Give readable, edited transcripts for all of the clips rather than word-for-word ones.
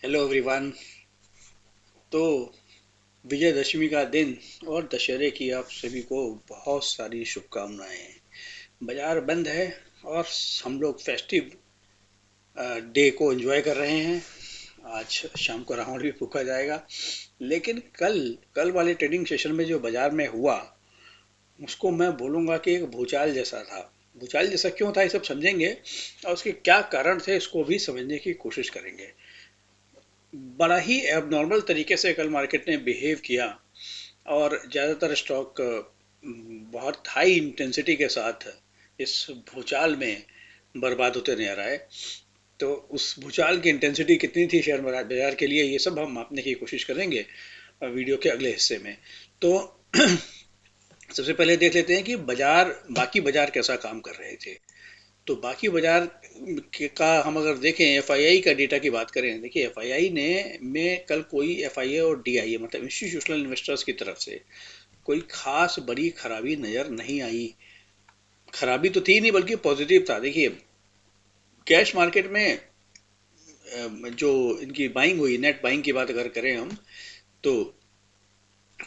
Hello everyone. तो विजयदशमी का दिन और दशहरे की आप सभी को बहुत सारी शुभकामनाएं। बाजार बंद है और हम लोग फेस्टिव डे को एंजॉय कर रहे हैं। आज शाम को रावण भी फूका जाएगा। लेकिन कल कल वाले ट्रेडिंग सेशन में जो बाजार में हुआ, उसको मैं बोलूँगा कि एक भूचाल जैसा था। भूचाल जैसा क्यों था ये सब समझेंगे, और उसके क्या कारण थे इसको भी समझने की कोशिश करेंगे। बड़ा ही एबनॉर्मल तरीके से कल मार्केट ने बिहेव किया और ज़्यादातर स्टॉक बहुत हाई इंटेंसिटी के साथ इस भूचाल में बर्बाद होते नजर आए। तो उस भूचाल की इंटेंसिटी कितनी थी शेयर बाजार के लिए, ये सब हम मापने की कोशिश करेंगे वीडियो के अगले हिस्से में। तो सबसे पहले देख लेते हैं कि बाकी बाजार कैसा काम कर रहे थे। तो बाकी बाजार का हम अगर देखें, एफआईआई का डेटा की बात करें, देखिए एफआईआई ने में कल कोई एफआईआई और डीआईए मतलब इंस्टीट्यूशनल इन्वेस्टर्स की तरफ से कोई खास बड़ी खराबी नजर नहीं आई। खराबी तो थी नहीं, बल्कि पॉजिटिव था। देखिए कैश मार्केट में जो इनकी बाइंग हुई, नेट बाइंग की बात अगर करें हम, तो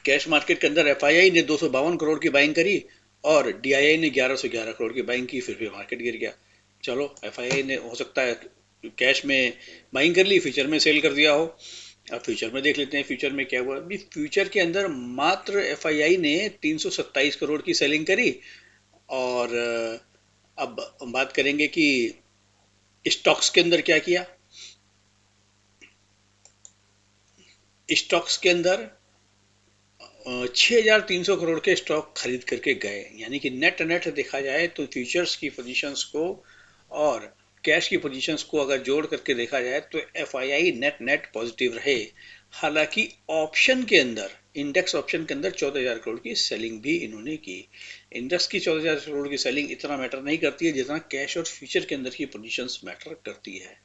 कैश मार्केट के अंदर एफआईआई ने 252 करोड़ की बाइंग करी और डीआईआई ने 1111 करोड़ की बाइंग की, फिर भी मार्केट गिर गया। चलो, एफआईआई ने हो सकता है कैश में बाइंग कर ली, फ्यूचर में सेल कर दिया हो। अब फ्यूचर में देख लेते हैं फ्यूचर में क्या हुआ। अभी फ्यूचर के अंदर मात्र एफआईआई ने 327 करोड़ की सेलिंग करी। और अब हम बात करेंगे कि स्टॉक्स के अंदर क्या किया। स्टॉक्स के अंदर 6,300 करोड़ के स्टॉक खरीद करके गए, यानी कि नेट नेट देखा जाए तो फ्यूचर्स की पोजीशंस को और कैश की पोजीशंस को अगर जोड़ करके देखा जाए तो एफआईआई नेट नेट पॉजिटिव रहे। हालांकि ऑप्शन के अंदर, इंडेक्स ऑप्शन के अंदर 14,000 करोड़ की सेलिंग भी इन्होंने की। इंडेक्स की 14,000 करोड़ की सेलिंग इतना मैटर नहीं करती है जितना कैश और फ्यूचर के अंदर की पोजीशंस मैटर करती है।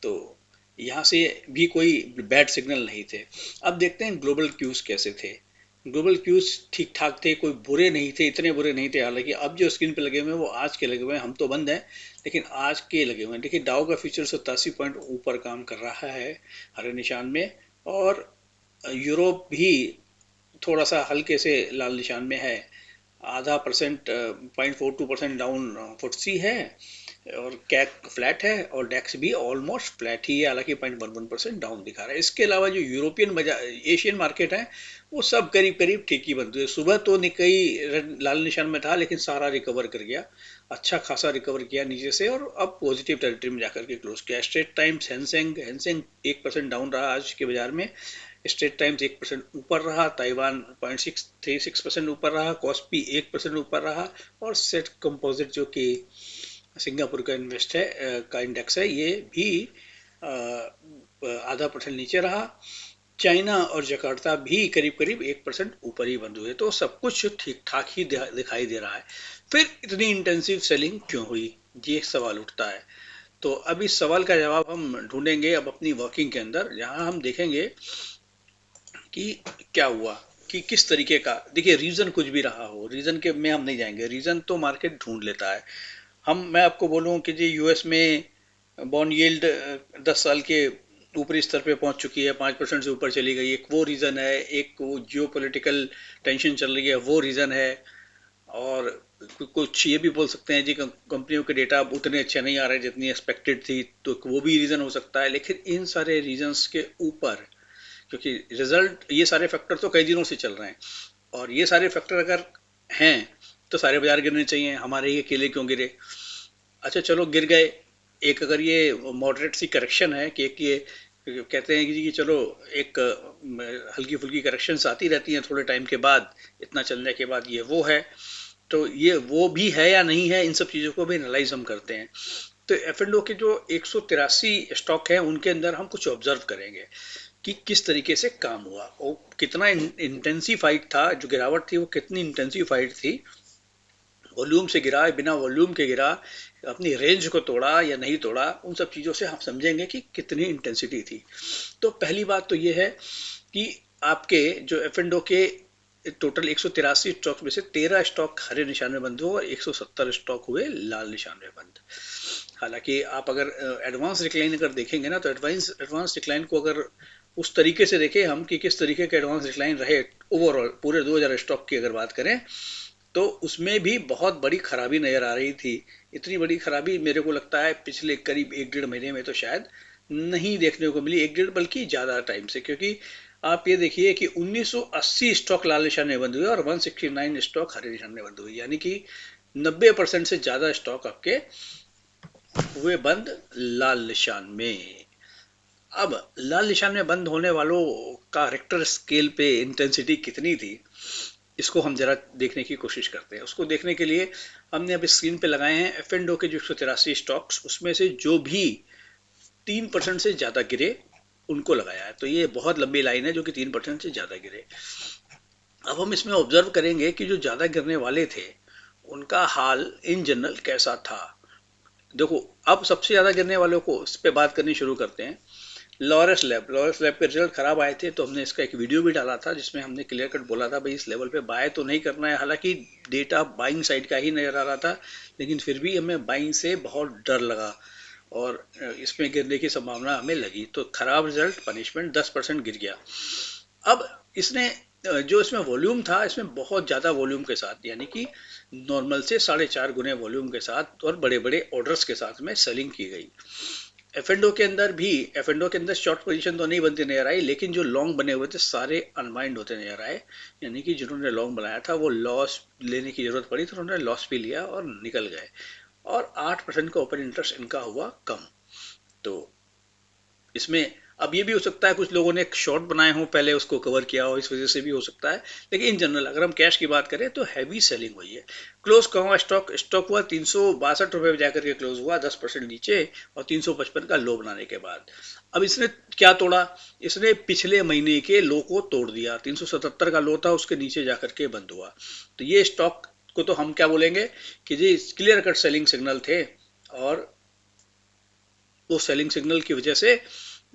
तो यहाँ से भी कोई बैड सिग्नल नहीं थे। अब देखते हैं ग्लोबल क्यूज कैसे थे। ग्लोबल क्यूज ठीक ठाक थे, कोई बुरे नहीं थे, इतने बुरे नहीं थे। हालांकि अब जो स्क्रीन पे लगे हुए हैं वो आज के लगे हुए हैं, हम तो बंद हैं लेकिन आज के लगे हुए हैं। देखिए डाउ का फ्यूचर 87 पॉइंट ऊपर काम कर रहा है हरे निशान में, और यूरोप भी थोड़ा सा हल्के से लाल निशान में है। आधा परसेंट 0.42% डाउन फुटसी है, और कैक फ्लैट है, और डेक्स भी ऑलमोस्ट फ्लैट ही है, हालांकि 0.11% डाउन दिखा रहा है। इसके अलावा जो यूरोपियन बाजार, एशियन मार्केट है, वो सब करीब करीब ठीक ही बनते हैं। सुबह तो निकई लाल निशान में था लेकिन सारा रिकवर कर गया, अच्छा खासा रिकवर किया नीचे से, और अब पॉजिटिव टेरिटरी में जाकर के क्लोज किया। स्ट्रेट टाइम्स हैंसेंग हैंसेंग 1% डाउन रहा आज के बाजार में। स्ट्रेट टाइम्स 1% ऊपर रहा, ताइवान 0.636% ऊपर रहा, कॉस्पी 1% ऊपर रहा, और सेट कंपोजिट जो कि सिंगापुर का इन्वेस्ट है का इंडेक्स है, ये भी आधा परसेंट नीचे रहा। चाइना और जकार्ता भी करीब करीब 1% ऊपर ही बंद हुए। तो सब कुछ ठीक ठाक ही दिखाई दे रहा है। फिर इतनी इंटेंसिव सेलिंग क्यों हुई, ये एक सवाल उठता है। तो अब इस सवाल का जवाब हम ढूंढेंगे अब अपनी वर्किंग के अंदर, जहां हम देखेंगे कि क्या हुआ, कि किस तरीके का। देखिए रीजन कुछ भी रहा हो, रीजन के में हम नहीं जाएंगे, रीजन तो मार्केट ढूंढ लेता है। मैं आपको बोलूं कि जी यूएस में बॉन्ड यील्ड 10 साल के ऊपरी स्तर पे पहुंच चुकी है, 5% से ऊपर चली गई, एक वो रीजन है। एक वो जियो पोलिटिकल टेंशन चल रही है, वो रीजन है। और कुछ ये भी बोल सकते हैं जी कंपनियों के डेटा अब उतने अच्छे नहीं आ रहे जितनी एक्सपेक्टेड थी, तो वो भी रीजन हो सकता है। लेकिन इन सारे रीजंस के ऊपर, क्योंकि रिजल्ट, ये सारे फैक्टर तो कई दिनों से चल रहे हैं, और ये सारे फैक्टर अगर हैं तो सारे बाजार गिरने चाहिए, हमारे ही अकेले क्यों गिरे। अच्छा चलो गिर गए। एक अगर ये मॉडरेट सी करेक्शन है कि एक ये कहते हैं कि जी कि चलो एक हल्की फुल्की करेक्शंस आती रहती हैं थोड़े टाइम के बाद, इतना चलने के बाद, ये वो है। तो ये वो भी है या नहीं है, इन सब चीज़ों को भी एनालाइज हम करते हैं। तो एफ एंड ओ के जो 183 स्टॉक हैं उनके अंदर हम कुछ ऑब्जर्व करेंगे कि किस तरीके से काम हुआ, और कितना इंटेंसिफाइड था, जो गिरावट थी वो कितनी इंटेंसिफाइड थी। वॉल्यूम से गिरा, बिना वॉल्यूम के गिरा, अपनी रेंज को तोड़ा या नहीं तोड़ा, उन सब चीज़ों से हम समझेंगे कि कितनी इंटेंसिटी थी। तो पहली बात तो ये है कि आपके जो एफ एंड ओ के टोटल 183 स्टॉक में से 13 स्टॉक हरे निशान में बंद हुए और 170 स्टॉक हुए लाल निशान में बंद। हालांकि आप अगर एडवांस डिक्लाइन अगर देखेंगे ना, तो एडवांस डिक्लाइन को अगर उस तरीके से देखें हम कि किस तरीके के एडवांस डिक्लाइन रहे ओवरऑल पूरे 2000 स्टॉक की अगर बात करें, तो उसमें भी बहुत बड़ी खराबी नजर आ रही थी। इतनी बड़ी खराबी मेरे को लगता है पिछले करीब 1 डेढ़ महीने में तो शायद नहीं देखने को मिली, 1 डेढ़ बल्कि ज़्यादा टाइम से। क्योंकि आप ये देखिए कि 1980 स्टॉक लाल निशान में बंद हुए और 169 स्टॉक हरे निशान में बंद हुए, यानी कि 90% से ज़्यादा स्टॉक आपके हुए बंद लाल निशान में। अब लाल निशान में बंद होने वालों का रिक्टर स्केल पे इंटेंसिटी कितनी थी, इसको हम जरा देखने की कोशिश करते हैं। उसको देखने के लिए हमने अब स्क्रीन पे लगाए हैं एफ एंड ओ के जो 183 स्टॉक्स, उसमें से जो भी 3% से ज्यादा गिरे उनको लगाया है। तो ये बहुत लंबी लाइन है जो कि 3% से ज्यादा गिरे। अब हम इसमें ऑब्जर्व करेंगे कि जो ज्यादा गिरने वाले थे उनका हाल इन जनरल कैसा था। देखो, अब सबसे ज्यादा गिरने वालों को इस पे बात करनी शुरू करते हैं। लॉरेस लैब के रिजल्ट खराब आए थे, तो हमने इसका एक वीडियो भी डाला था जिसमें हमने क्लियर कट बोला था भाई इस लेवल पे बाय तो नहीं करना है। हालांकि डेटा बाइंग साइड का ही नजर आ रहा था, लेकिन फिर भी हमें बाइंग से बहुत डर लगा और इसमें गिरने की संभावना हमें लगी। तो खराब रिजल्ट, पनिशमेंट, 10% गिर गया। अब इसने जो इसमें वॉल्यूम था, इसमें बहुत ज़्यादा वॉल्यूम के साथ, यानी कि नॉर्मल से 4.5 गुने वॉल्यूम के साथ और बड़े बड़े ऑर्डर्स के साथ में सेलिंग की गई। एफ एंड ओ के अंदर शॉर्ट पोजीशन तो नहीं बनती नजर आई, लेकिन जो लॉन्ग बने हुए थे सारे अनवाइंड होते नजर आए। यानी कि जिन्होंने लॉन्ग बनाया था वो लॉस लेने की जरूरत पड़ी तो उन्होंने लॉस भी लिया और निकल गए। और 8% का ओपन इंटरेस्ट इनका हुआ कम। तो इसमें अब ये भी हो सकता है कुछ लोगों ने एक शॉर्ट बनाए हो पहले, उसको कवर किया हो, इस वजह से भी हो सकता है। लेकिन इन जनरल अगर हम कैश की बात करें तो हैवी सेलिंग हुई है। क्लोज कहाँ हुआ स्टॉक हुआ 362 रुपये में जाकर के क्लोज हुआ, 10% नीचे और 355 का लो बनाने के बाद। अब इसने क्या तोड़ा, इसने पिछले महीने के लो को तोड़ दिया। 377 का लो था, उसके नीचे जाकर के बंद हुआ। तो ये स्टॉक को तो हम क्या बोलेंगे कि जी क्लियर कट सेलिंग सिग्नल थे, और वो सेलिंग सिग्नल की वजह से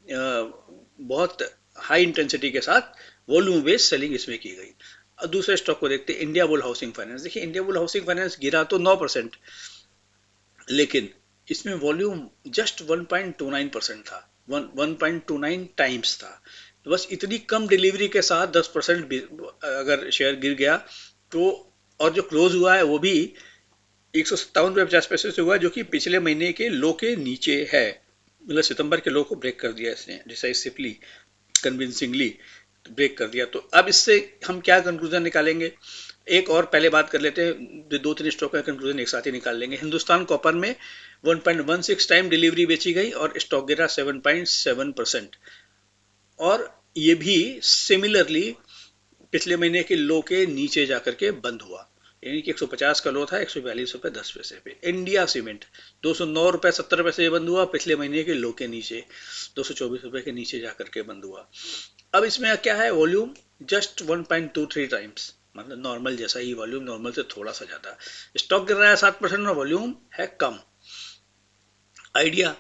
बहुत हाई इंटेंसिटी के साथ वॉल्यूम बेस्ड सेलिंग इसमें की गई। अब दूसरे स्टॉक को देखते हैं, इंडिया बुल हाउसिंग फाइनेंस। देखिए, इंडिया बुल हाउसिंग फाइनेंस गिरा तो 9%, लेकिन इसमें वॉल्यूम जस्ट 1.29% था, 1.29 टाइम्स था। तो बस इतनी कम डिलीवरी के साथ 10% अगर शेयर गिर गया तो, और जो क्लोज हुआ है वो भी 157 रुपये 50 पैसे से हुआ, जो कि पिछले महीने के लो के नीचे है। मतलब सितंबर के लो को ब्रेक कर दिया इसने डिसाइसिवली, कन्विंसिंगली ब्रेक कर दिया। तो अब इससे हम क्या कंक्लूजन निकालेंगे, एक और पहले बात कर लेते हैं, दो तीन स्टॉक का कंक्लूजन एक साथ ही निकाल लेंगे। हिंदुस्तान कॉपर में 1.16 टाइम डिलीवरी बेची गई और स्टॉक गिरा 7.7%। और ये भी सिमिलरली पिछले महीने के लो के नीचे जाकर के बंद हुआ। यानी कि 150 का लो था, 142 रुपये 10 पैसे पे। इंडिया सीमेंट 209 रुपये 70 पैसे बंद हुआ, पिछले महीने के लो के नीचे 224 रुपये के नीचे जाकर के बंद हुआ। अब इसमें क्या है, वॉल्यूम जस्ट 1.23 टाइम्स, मतलब नॉर्मल जैसा ही वॉल्यूम, नॉर्मल से थोड़ा सा ज्यादा। स्टॉक गिर रहा है 7% और वॉल्यूम है कम। आइडिया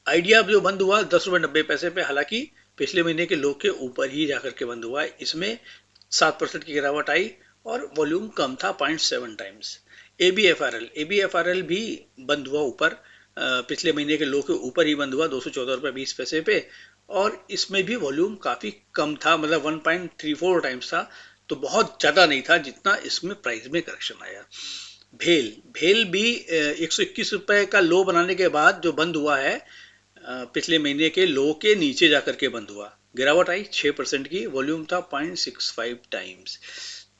आइडिया जो बंद हुआ 10 रुपये 90 पैसे पे, हालांकि पिछले महीने के लो के ऊपर ही जाकर के बंद हुआ है। इसमें 7% की गिरावट आई और वॉल्यूम कम था 0.7 times. A B F R L भी बंद हुआ ऊपर, पिछले महीने के लो के ऊपर ही बंद हुआ 214 रुपये 20 पैसे पे, और इसमें भी वॉल्यूम काफी कम था, मतलब 1.34 टाइम्स था। तो बहुत ज्यादा नहीं था जितना इसमें प्राइस में करेक्शन आया। भेल भेल भी 121 रुपए का लो बनाने के बाद जो बंद हुआ है, पिछले महीने के लो के नीचे जाकर के बंद हुआ। गिरावट आई 6% की, वॉल्यूम था 0.65 टाइम्स।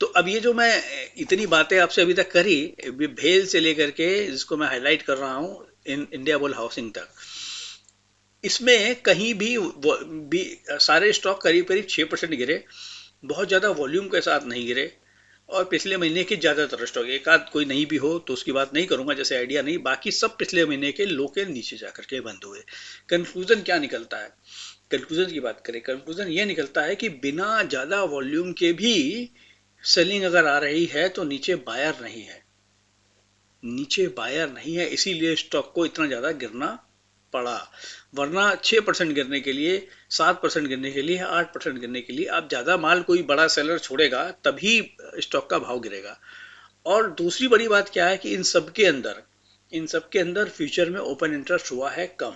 तो अब ये जो मैं इतनी बातें आपसे अभी तक करी, भेल से लेकर के जिसको मैं हाईलाइट कर रहा हूँ इन इंडिया बुल हाउसिंग तक, इसमें कहीं भी सारे स्टॉक करीब करीब 6% गिरे, बहुत ज्यादा वॉल्यूम के साथ नहीं गिरे। और पिछले महीने की ज्यादातर स्टॉक, एक आध कोई नहीं भी हो तो उसकी बात नहीं करूंगा जैसे आइडिया नहीं, बाकी सब पिछले महीने के लो के नीचे जाकर के बंद हुए। कंक्लूजन क्या निकलता है, कंक्लूजन की बात करें, कंक्लूजन ये निकलता है कि बिना ज्यादा वॉल्यूम के भी सेलिंग अगर आ रही है तो नीचे बायर नहीं है, नीचे बायर नहीं है, इसीलिए स्टॉक को इतना ज्यादा गिरना पड़ा, वरना 6% गिरने के लिए, 7% गिरने के लिए, 8% गिरने के लिए आप ज़्यादा माल कोई बड़ा सेलर छोड़ेगा तभी स्टॉक का भाव गिरेगा। और दूसरी बड़ी बात क्या है कि इन सब के अंदर फ्यूचर में ओपन इंटरेस्ट हुआ है कम,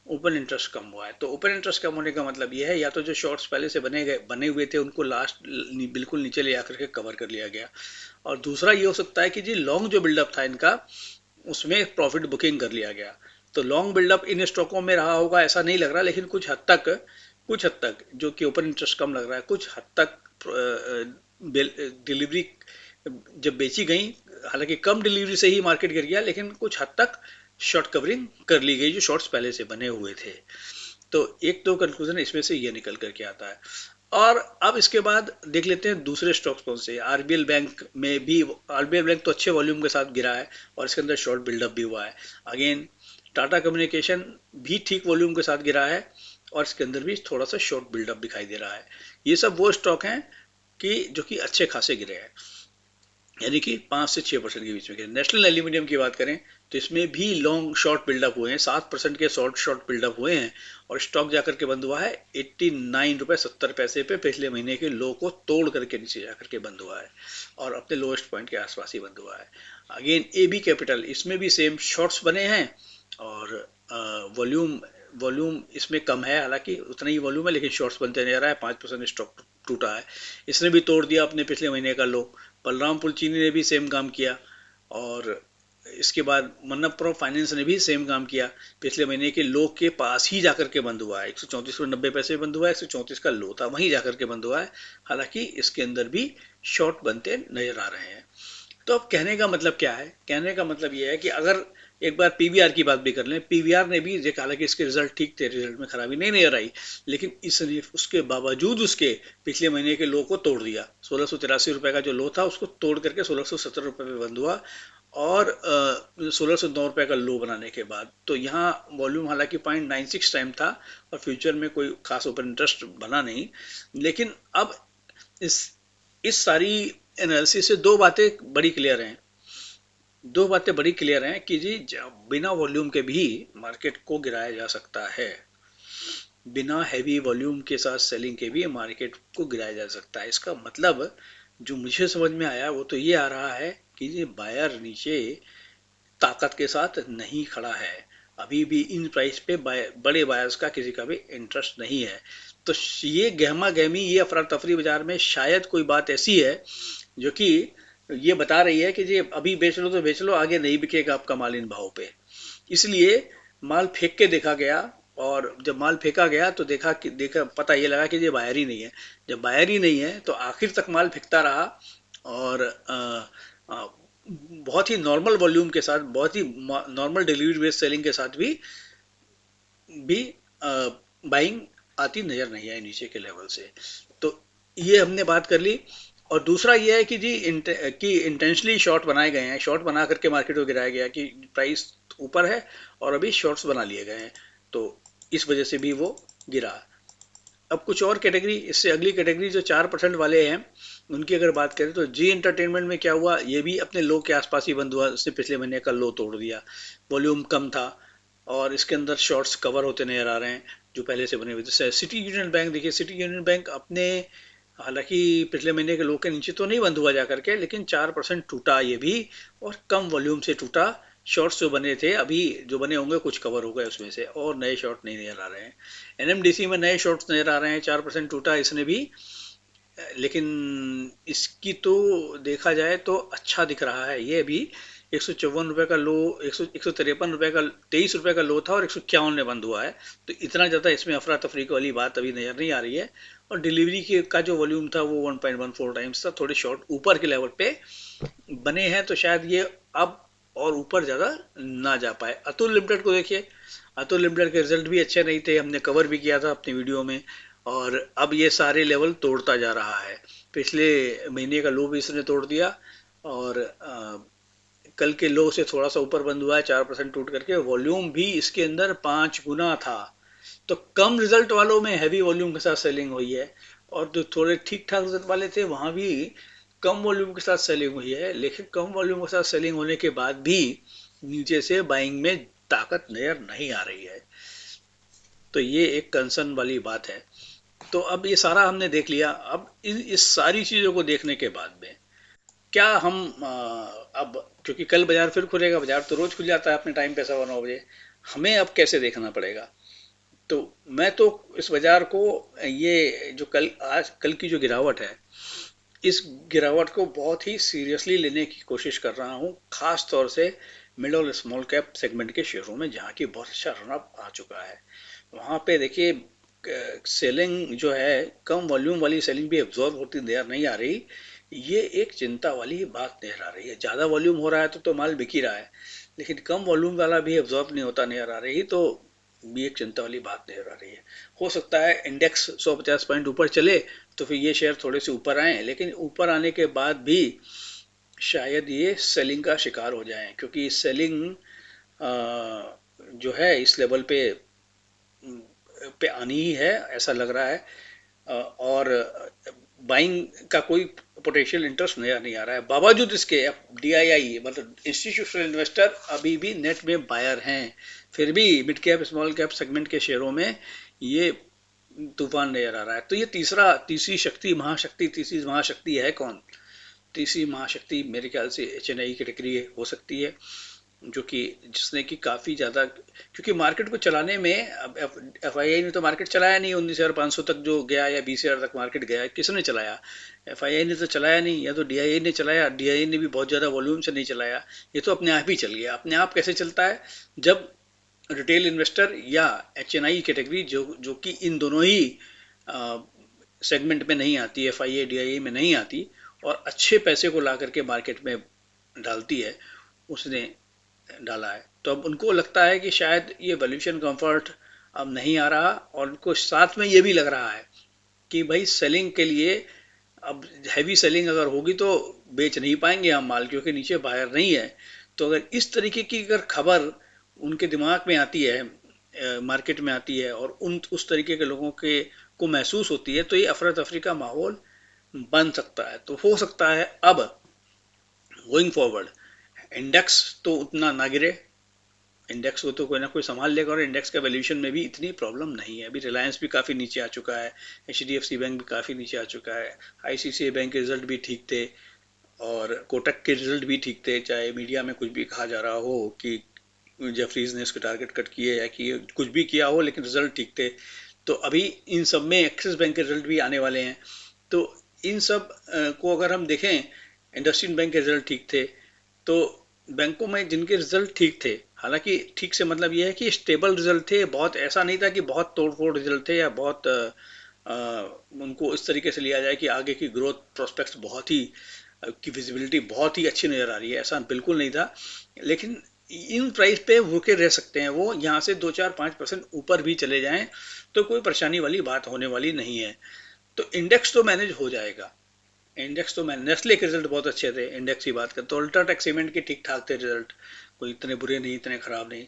ओपन इंटरेस्ट कम हुआ है। तो ओपन इंटरेस्ट कम होने का मतलब ये है, या तो जो शॉर्ट्स पहले से बने हुए थे उनको लास्ट बिल्कुल नीचे ले आकर के कवर कर लिया गया, और दूसरा ये हो सकता है कि जी लॉन्ग जो बिल्डअप था इनका, उसमें प्रॉफिट बुकिंग कर लिया गया। तो लॉन्ग बिल्डअप इन स्टॉकों में रहा होगा ऐसा नहीं लग रहा, लेकिन कुछ हद तक जो कि ओपन इंटरेस्ट कम लग रहा है, कुछ हद तक डिलीवरी जब बेची गई, हालांकि कम डिलीवरी से ही मार्केट गिर गया, लेकिन कुछ हद तक शॉर्ट कवरिंग कर ली गई जो शॉर्ट्स पहले से बने हुए थे। तो एक तो कंक्लूजन इसमें से ये निकल करके आता है। और अब इसके बाद देख लेते हैं दूसरे स्टॉक्स कौन से। आरबीएल बैंक में भी, आरबीएल बैंक तो अच्छे वॉल्यूम के साथ गिरा है और इसके अंदर शॉर्ट बिल्डअप भी हुआ है। अगेन टाटा कम्युनिकेशन भी ठीक वॉल्यूम के साथ गिरा है और इसके अंदर भी थोड़ा सा शॉर्ट बिल्डअप दिखाई दे रहा है। ये सब वो स्टॉक हैं कि जो कि अच्छे खासे गिरे हैं, यानी कि 5 से 6% के बीच में गिरे। नेशनल एल्यूमिनियम की बात करें तो इसमें भी लॉन्ग शॉर्ट बिल्डअप हुए हैं, 7% के शॉर्ट शॉर्ट बिल्डअप हुए हैं, और स्टॉक जाकर के बंद हुआ है 89 रुपये 70 पैसे पे, पिछले महीने के लो को तोड़ करके नीचे जाकर के बंद हुआ है और अपने लोएस्ट पॉइंट के आसपास ही बंद हुआ है। अगेन ए बी कैपिटल, इसमें भी सेम शॉर्ट्स बने हैं और वॉल्यूम वॉल्यूम इसमें कम है, हालांकि उतना ही वॉल्यूम है लेकिन शॉर्ट्स बनते नजर रहा है। 5% स्टॉक टूटा है, इसने भी तोड़ दिया अपने पिछले महीने का लो। बलरामपुर चीनी ने भी सेम काम किया, और इसके बाद मन्नप्परम फाइनेंस ने भी सेम काम किया, पिछले महीने के लो के पास ही जाकर के बंद हुआ है। 134.90 बंद हुआ है, 134 का लो था वहीं जाकर के बंद हुआ है, हालांकि इसके अंदर भी शॉर्ट बनते नजर आ रहे हैं। तो अब कहने का मतलब क्या है, कहने का मतलब यह है कि अगर एक बार पीवीआर की बात भी कर लें, पीवीआर ने भी देखा, हालांकि इसके रिजल्ट ठीक थे, रिजल्ट में खराबी नहीं नजर आई, लेकिन इसने उसके बावजूद उसके पिछले महीने के लो को तोड़ दिया। 1683 रुपए का जो लो था उसको तोड़ करके 1670 रुपए पे बंद हुआ, और 1609 रुपए का लो बनाने के बाद। तो यहाँ वॉल्यूम हालांकि 0.96 टाइम था और फ्यूचर में कोई खास ओपन इंटरेस्ट बना नहीं, लेकिन अब इस इस सारी एनालिसिस से दो बातें बड़ी क्लियर हैं कि जी बिना वॉल्यूम के भी मार्केट को गिराया जा सकता है, बिना हैवी वॉल्यूम के साथ सेलिंग के भी मार्केट को गिराया जा सकता है। इसका मतलब जो मुझे समझ में आया वो तो ये आ रहा है कि ये बायर नीचे ताकत के साथ नहीं खड़ा है, अभी भी इन प्राइस पे बड़े बायर्स का किसी का भी इंटरेस्ट नहीं है। तो ये गहमा गहमी, ये अफरा तफरी बाजार में शायद कोई बात ऐसी है जो कि ये बता रही है कि जी अभी बेच लो तो बेच लो, आगे नहीं बिकेगा आपका माल इन भाव पे। इसलिए माल फेंक के देखा गया, और जब माल फेंका गया तो देखा पता ये लगा कि ये बायर ही नहीं है। जब बायर ही नहीं है तो आखिर तक माल फेंकता रहा, और बहुत ही नॉर्मल वॉल्यूम के साथ, बहुत ही नॉर्मल डिलीवरी बेस्ड सेलिंग के साथ भी बाइंग आती नजर नहीं आई नीचे के लेवल से। तो ये हमने बात कर ली। और दूसरा ये है कि जी कि इंटेंशनली शॉर्ट बनाए गए हैं, शॉर्ट बना करके मार्केट को गिराया गया कि प्राइस ऊपर है और अभी शॉर्ट्स बना लिए गए हैं, तो इस वजह से भी वो गिरा। अब कुछ और कैटेगरी, इससे अगली कैटेगरी जो 4% वाले हैं उनकी अगर बात करें तो जी एंटरटेनमेंट में क्या हुआ, ये भी अपने लो के आसपास ही बंद हुआ, उसने पिछले महीने का लो तोड़ दिया, वॉल्यूम कम था और इसके अंदर शॉर्ट्स कवर होते नजर आ रहे हैं जो पहले से बने हुए थे। सिटी यूनियन बैंक देखिए, सिटी यूनियन बैंक अपने, हालांकि पिछले महीने के लो के नीचे तो नहीं बंद हुआ जा करके, लेकिन 4% टूटा ये भी, और कम वॉल्यूम से टूटा। शॉर्ट्स जो बने थे, अभी जो बने होंगे कुछ कवर हो गए उसमें से, और नए शॉर्ट नहीं नजर आ रहे हैं। एनएमडीसी में नए शॉर्ट्स नजर आ रहे हैं, 4% टूटा इसने भी, लेकिन इसकी तो देखा जाए तो अच्छा दिख रहा है ये भी। 154 रुपए का लो, 153 रुपए का, 23 रुपए का लो था और 151 में बंद हुआ है। तो इतना ज़्यादा इसमें अफरा तफरी वाली बात अभी नज़र नहीं आ रही है। और डिलीवरी के का जो वॉल्यूम था वो 1.14 टाइम्स था, थोड़े शॉर्ट ऊपर के लेवल पे बने हैं, तो शायद ये अब और ऊपर ज़्यादा ना जा पाए। अतुल लिमिटेड को देखिए, अतुल लिमिटेड के रिजल्ट भी अच्छे नहीं थे, हमने कवर भी किया था अपनी वीडियो में, और अब ये सारे लेवल तोड़ता जा रहा है। पिछले महीने का लो भी इसने तोड़ दिया, और कल के लो से थोड़ा सा ऊपर बंद हुआ है 4% टूट करके। वॉल्यूम भी इसके अंदर 5 गुना था। तो कम रिजल्ट वालों में हैवी वॉल्यूम के साथ सेलिंग हुई है, और जो थोड़े ठीक ठाक रिजल्ट वाले थे वहां भी कम वॉल्यूम के साथ सेलिंग हुई है, लेकिन कम वॉल्यूम के साथ सेलिंग होने के बाद भी नीचे से बाइंग में ताकत नजर नहीं आ रही है। तो ये एक कंसर्न वाली बात है। तो अब ये सारा हमने देख लिया। अब इस सारी चीजों को देखने के बाद में क्या हम अब, क्योंकि कल बाजार फिर खुलेगा, बाजार तो रोज खुल जाता है अपने टाइम पे 9:15 बजे, हमें अब कैसे देखना पड़ेगा? तो मैं तो इस बाजार को, ये जो कल की जो गिरावट है, इस गिरावट को बहुत ही सीरियसली लेने की कोशिश कर रहा हूँ, खास तौर से मिड और स्मॉल कैप सेगमेंट के शेयरों में, जहाँ की बहुत अच्छा रन अप आ चुका है। वहाँ पे देखिए, सेलिंग जो है, कम वॉल्यूम वाली सेलिंग भी एब्जॉर्ब होती नजर नहीं आ रही। ये एक चिंता वाली बात नजर आ रही है। ज़्यादा वॉल्यूम हो रहा है तो माल बिक ही रहा है, लेकिन कम वॉल्यूम वाला भी एब्जॉर्ब नहीं होता नजर आ रही, तो भी एक चिंता वाली बात नजर आ रही है। हो सकता है इंडेक्स 150 पॉइंट ऊपर चले तो फिर ये शेयर थोड़े से ऊपर आए, लेकिन ऊपर आने के बाद भी शायद ये सेलिंग का शिकार हो जाएं, क्योंकि सेलिंग जो है इस लेवल पे आनी ही है, ऐसा लग रहा है। और बाइंग का कोई पोटेंशियल इंटरेस्ट नया नहीं आ रहा है, बावजूद इसके डीआईआई मतलब इंस्टीट्यूशनल इन्वेस्टर अभी भी नेट में बायर हैं। फिर भी mid cap small cap segment के शेयरों में ये तूफान नजर आ रहा है। तो ये तीसरी महाशक्ति है कौन? तीसरी महाशक्ति मेरे ख्याल से एचएनआई कैटेगरी हो सकती है, जो कि जिसने कि काफ़ी ज़्यादा, क्योंकि मार्केट को चलाने में, अब एफआईआई ने तो मार्केट चलाया नहीं, 19,500 तक जो गया या 20,000 तक मार्केट गया, किसने चलाया? एफआईआई ने तो चलाया नहीं, या तो डीआईआई ने चलाया, डीआईआई ने भी बहुत ज़्यादा वॉल्यूम से नहीं चलाया। ये तो अपने आप ही चल गया। अपने आप कैसे चलता है? जब रिटेल इन्वेस्टर या एचएनआई कैटेगरी, जो कि इन दोनों ही सेगमेंट में नहीं आती, एफआईआई डीआईआई में नहीं आती, और अच्छे पैसे को ला करके मार्केट में डालती है, उसने डाला है, तो अब उनको लगता है कि शायद ये वैल्यूएशन कंफर्ट अब नहीं आ रहा, और उनको साथ में ये भी लग रहा है कि भाई सेलिंग के लिए, अब हैवी सेलिंग अगर होगी तो बेच नहीं पाएंगे हम माल, क्योंकि नीचे बायर नहीं है। तो अगर इस तरीके की अगर खबर उनके दिमाग में आती है, मार्केट में आती है, और उन उस तरीके के लोगों के को महसूस होती है, तो ये अफरा तफरी का माहौल बन सकता है। तो हो सकता है अब गोइंग फॉरवर्ड इंडेक्स तो उतना ना गिरे, इंडेक्स को तो कोई ना कोई संभाल लेगा, और इंडेक्स का वैल्यूएशन में भी इतनी प्रॉब्लम नहीं है। अभी रिलायंस भी काफ़ी नीचे आ चुका है, एचडीएफसी बैंक भी काफ़ी नीचे आ चुका है, आईसीआईसीआई बैंक के रिजल्ट भी ठीक थे, और कोटक के रिजल्ट भी ठीक थे, चाहे मीडिया में कुछ भी कहा जा रहा हो कि जेफरीज ने इसके टारगेट कट किए या कि कुछ भी किया हो, लेकिन रिजल्ट ठीक थे। तो अभी इन सब में एक्सिस बैंक के रिजल्ट भी आने वाले हैं। तो इन सब को अगर हम देखें, इंडस्ट्रियल बैंक के रिजल्ट ठीक थे, तो बैंकों में जिनके रिजल्ट ठीक थे, हालांकि ठीक से मतलब ये है कि स्टेबल रिजल्ट थे, बहुत ऐसा नहीं था कि बहुत तोड़ फोड़ रिजल्ट थे, या बहुत उनको इस तरीके से लिया जाए कि आगे की ग्रोथ प्रोस्पेक्ट्स बहुत ही की विजिबिलिटी बहुत ही अच्छी नज़र आ रही है, ऐसा बिल्कुल नहीं था। लेकिन इन प्राइस पे रुके रह सकते हैं, वो यहाँ से 2 4 5% ऊपर भी चले जाएं तो कोई परेशानी वाली बात होने वाली नहीं है। तो इंडेक्स तो मैनेज हो जाएगा। इंडेक्स तो, मैं नेस्ले के रिजल्ट बहुत अच्छे थे, इंडेक्स की बात करें तो अल्ट्राटेक सीमेंट के ठीक ठाक थे रिजल्ट, कोई इतने बुरे नहीं, इतने खराब नहीं।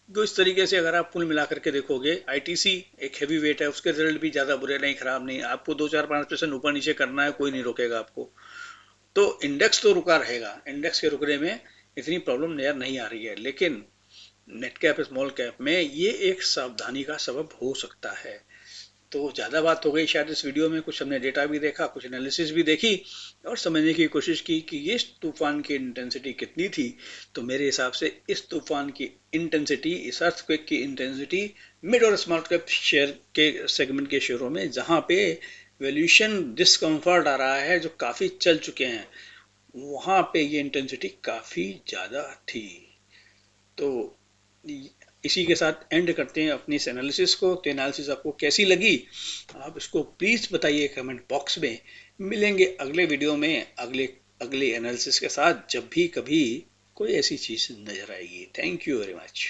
तो इस तरीके से अगर आप कुल मिला करके देखोगे, आईटीसी एक हैवी वेट है, उसके रिजल्ट भी ज़्यादा बुरे नहीं, खराब नहीं। आपको 2 4 5% ऊपर नीचे करना है, कोई नहीं रोकेगा आपको। तो इंडेक्स तो रुका रहेगा, इंडेक्स के रुकने में इतनी प्रॉब्लम नजर नहीं आ रही है, लेकिन नेट कैप स्मॉल कैप में ये एक सावधानी का सबब हो सकता है। तो ज़्यादा बात हो गई शायद इस वीडियो में, कुछ हमने डेटा भी देखा, कुछ एनालिसिस भी देखी, और समझने की कोशिश की कि ये तूफान की इंटेंसिटी कितनी थी। तो मेरे हिसाब से इस तूफान की इंटेंसिटी, इस अर्थक्वेक की इंटेंसिटी मिड और स्मॉल कैप शेयर के सेगमेंट के शेयरों में, जहाँ पे वैल्यूएशन डिस्कम्फर्ट आ रहा है, जो काफ़ी चल चुके हैं, वहाँ पे ये इंटेंसिटी काफ़ी ज़्यादा थी। तो इसी के साथ एंड करते हैं अपनी इस एनालिसिस को। तो एनालिसिस आपको कैसी लगी, आप इसको प्लीज़ बताइए कमेंट बॉक्स में। मिलेंगे अगले वीडियो में अगले अगले एनालिसिस के साथ, जब भी कभी कोई ऐसी चीज़ नज़र आएगी। Thank you very much.